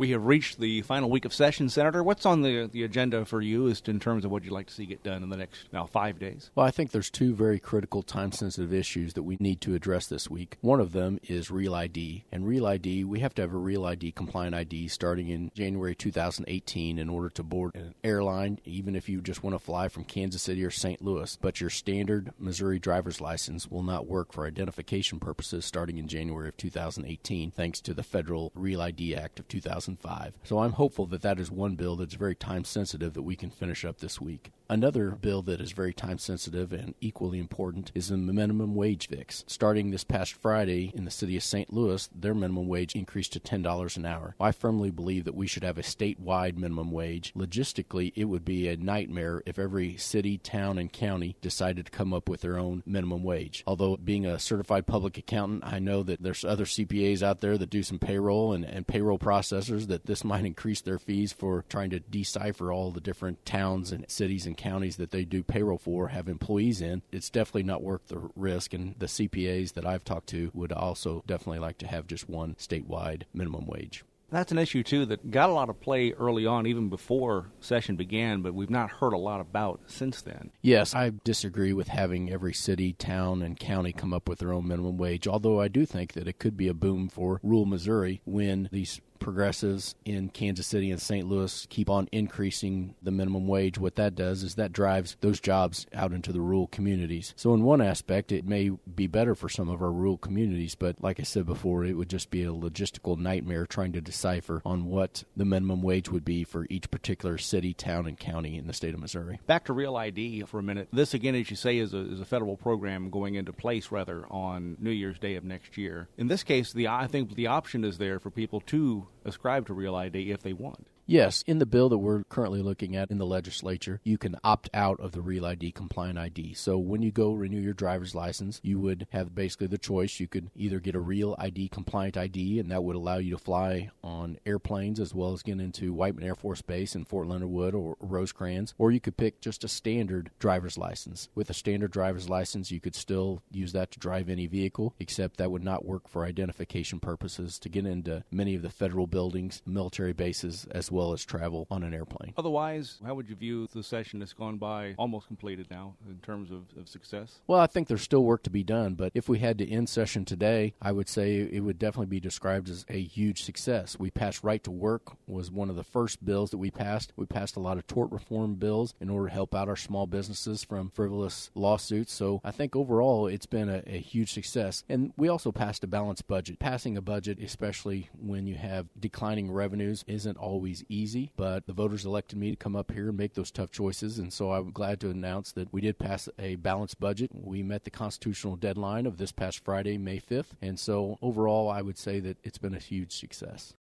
We have reached the final week of session, Senator. What's on the agenda for you as to, in terms of what you'd like to see get done in the next 5 days? Well, I think there's two very critical time-sensitive issues that we need to address this week. One of them is Real ID. And Real ID, we have to have a Real ID compliant ID starting in January 2018 in order to board an airline, even if you just want to fly from Kansas City or St. Louis. But your standard Missouri driver's license will not work for identification purposes starting in January of 2018, thanks to the Federal Real ID Act of 2005. So I'm hopeful that that is one bill that's very time-sensitive that we can finish up this week. Another bill that is very time-sensitive and equally important is the minimum wage fix. Starting this past Friday in the city of St. Louis, their minimum wage increased to $10 an hour. I firmly believe that we should have a statewide minimum wage. Logistically, it would be a nightmare if every city, town, and county decided to come up with their own minimum wage. Although being a certified public accountant, I know that there's other CPAs out there that do some payroll and payroll processors that this might increase their fees for trying to decipher all the different towns and cities and counties that they do payroll for, have employees in. It's definitely not worth the risk, and the CPAs that I've talked to would also definitely like to have just one statewide minimum wage. That's an issue, too, that got a lot of play early on, even before session began, but we've not heard a lot about since then. Yes, I disagree with having every city, town, and county come up with their own minimum wage, although I do think that it could be a boom for rural Missouri when these progressives in Kansas City and St. Louis keep on increasing the minimum wage. What that does is that drives those jobs out into the rural communities. So in one aspect, it may be better for some of our rural communities, but like I said before, it would just be a logistical nightmare trying to decipher on what the minimum wage would be for each particular city, town, and county in the state of Missouri. Back to Real ID for a minute. This, again, as you say, is a federal program going into place, rather, on New Year's Day of next year. In this case, I think the option is there for people to ascribe to Real ID if they want. Yes, in the bill that we're currently looking at in the legislature, you can opt out of the Real ID compliant ID. So when you go renew your driver's license, you would have basically the choice. You could either get a Real ID compliant ID, and that would allow you to fly on airplanes as well as get into Whiteman Air Force Base in Fort Leonard Wood or Rosecrans, or you could pick just a standard driver's license. With a standard driver's license, you could still use that to drive any vehicle, except that would not work for identification purposes to get into many of the federal buildings, military bases, as well as travel on an airplane. Otherwise, how would you view the session that's gone by, almost completed now, in terms of success? Well, I think there's still work to be done, but if we had to end session today, I would say it would definitely be described as a huge success. We passed Right to Work, was one of the first bills that we passed. We passed a lot of tort reform bills in order to help out our small businesses from frivolous lawsuits. So I think overall it's been a huge success. And we also passed a balanced budget. Passing a budget, especially when you have declining revenues, isn't always easy, but the voters elected me to come up here and make those tough choices, and so I'm glad to announce that we did pass a balanced budget. We met the constitutional deadline of this past Friday, May 5th, and so overall I would say that it's been a huge success.